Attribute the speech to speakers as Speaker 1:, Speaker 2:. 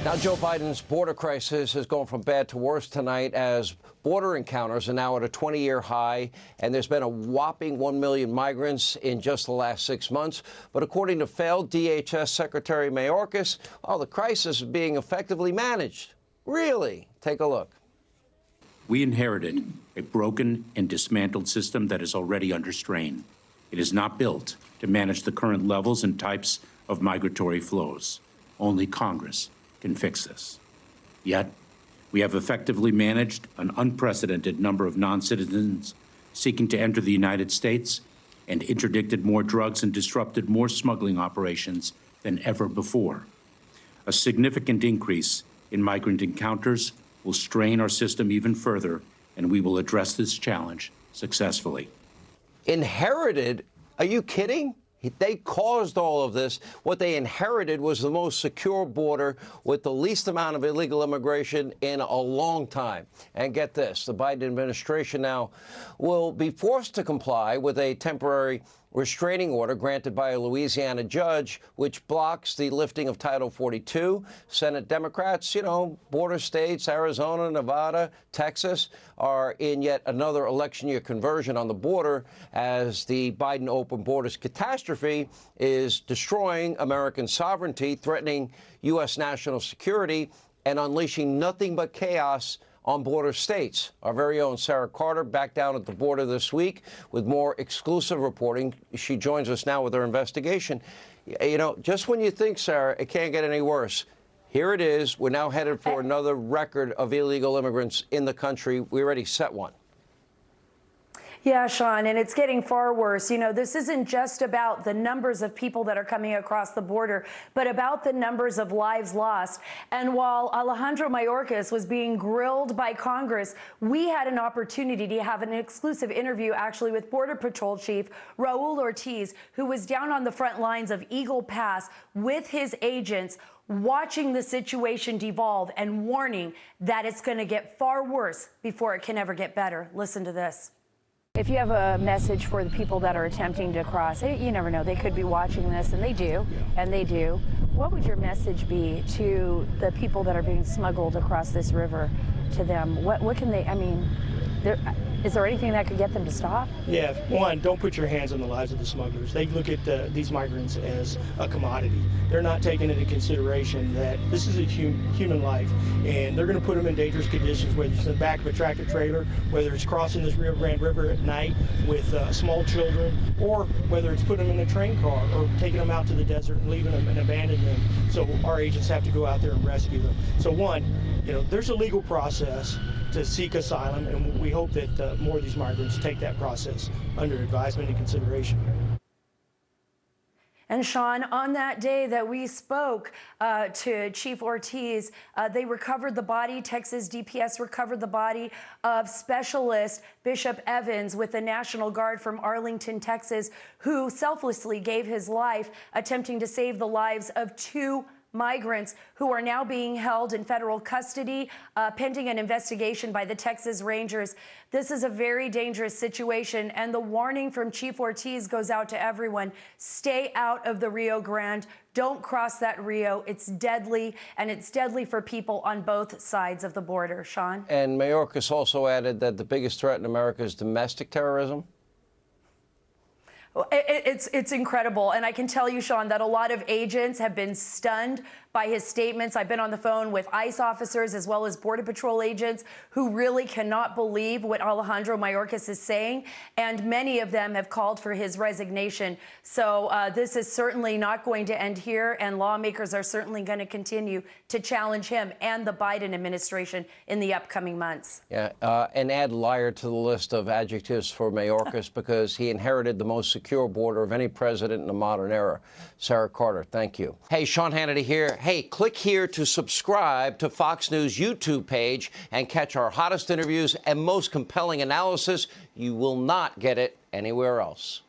Speaker 1: Now, Joe Biden's border crisis has gone from bad to worse tonight as border encounters are now at a 20-year high, and there's been a whopping 1 million migrants in just the last 6 months. But according to failed DHS Secretary Mayorkas, the crisis is being effectively managed. Really? Take a look.
Speaker 2: We inherited a broken and dismantled system that is already under strain. It is not built to manage the current levels and types of migratory flows. Only Congress can fix this. Yet, we have effectively managed an unprecedented number of non-citizens seeking to enter the United States and interdicted more drugs and disrupted more smuggling operations than ever before. A significant increase in migrant encounters will strain our system even further, and we will address this challenge successfully.
Speaker 1: Inherited? Are you kidding? They caused all of this. What they inherited was the most secure border with the least amount of illegal immigration in a long time. And get this, the Biden administration now will be forced to comply with a temporary restraining order granted by a Louisiana judge, which blocks the lifting of Title 42. Senate Democrats, border states, Arizona, Nevada, Texas, are in yet another election year conversion on the border as the Biden open borders catastrophe is destroying American sovereignty, threatening U.S. national security, and unleashing nothing but chaos on border states. Our very own Sara Carter back down at the border this week with more exclusive reporting. She joins us now with her investigation. Just when you think, Sarah, it can't get any worse, here it is. We're now headed for another record of illegal immigrants in the country. We already set one.
Speaker 3: Yeah, Sean, and it's getting far worse. This isn't just about the numbers of people that are coming across the border, but about the numbers of lives lost. And while Alejandro Mayorkas was being grilled by Congress, we had an opportunity to have an exclusive interview actually with Border Patrol Chief Raul Ortiz, who was down on the front lines of Eagle Pass with his agents, watching the situation devolve and warning that it's going to get far worse before it can ever get better. Listen to this. If you have a message for the people that are attempting to cross, you never know, they could be watching this, and they do, what would your message be to the people that are being smuggled across this river, to them? What can they, is there anything that could get them to stop?
Speaker 4: Yeah, one, don't put your hands on the lives of the smugglers. They look at these migrants as a commodity. They're not taking into consideration that this is a human life, and they're going to put them in dangerous conditions, whether it's in the back of a tractor trailer, whether it's crossing this Rio Grande River at night with small children, or whether it's putting them in a train car or taking them out to the desert and leaving them and abandoning them. So our agents have to go out there and rescue them. So one, there's a legal process to seek asylum, and we hope that more of these migrants take that process under advisement and consideration.
Speaker 3: And Sean, on that day that we spoke to Chief Ortiz, they recovered the body, Texas DPS recovered the body of Specialist Bishop Evans with the National Guard from Arlington, Texas, who selflessly gave his life attempting to save the lives of 2 migrants who are now being held in federal custody pending an investigation by the Texas Rangers. This is a very dangerous situation, and the warning from Chief Ortiz goes out to everyone. Stay out of the Rio Grande. Don't cross that Rio. It's deadly, and it's deadly for people on both sides of the border. Sean?
Speaker 1: And Mayorkas also added that the biggest threat in America is domestic terrorism.
Speaker 3: It's incredible. And I can tell you, Sean, that a lot of agents have been stunned by his statements. I've been on the phone with ICE officers as well as Border Patrol agents who really cannot believe what Alejandro Mayorkas is saying. And many of them have called for his resignation. So this is certainly not going to end here. And lawmakers are certainly going to continue to challenge him and the Biden administration in the upcoming months.
Speaker 1: Yeah, and add liar to the list of adjectives for Mayorkas because he inherited the most secure border of any president in the modern era. Sara Carter, thank you. Hey, Sean Hannity here. Hey, click here to subscribe to Fox News YouTube page and catch our hottest interviews and most compelling analysis. You will not get it anywhere else.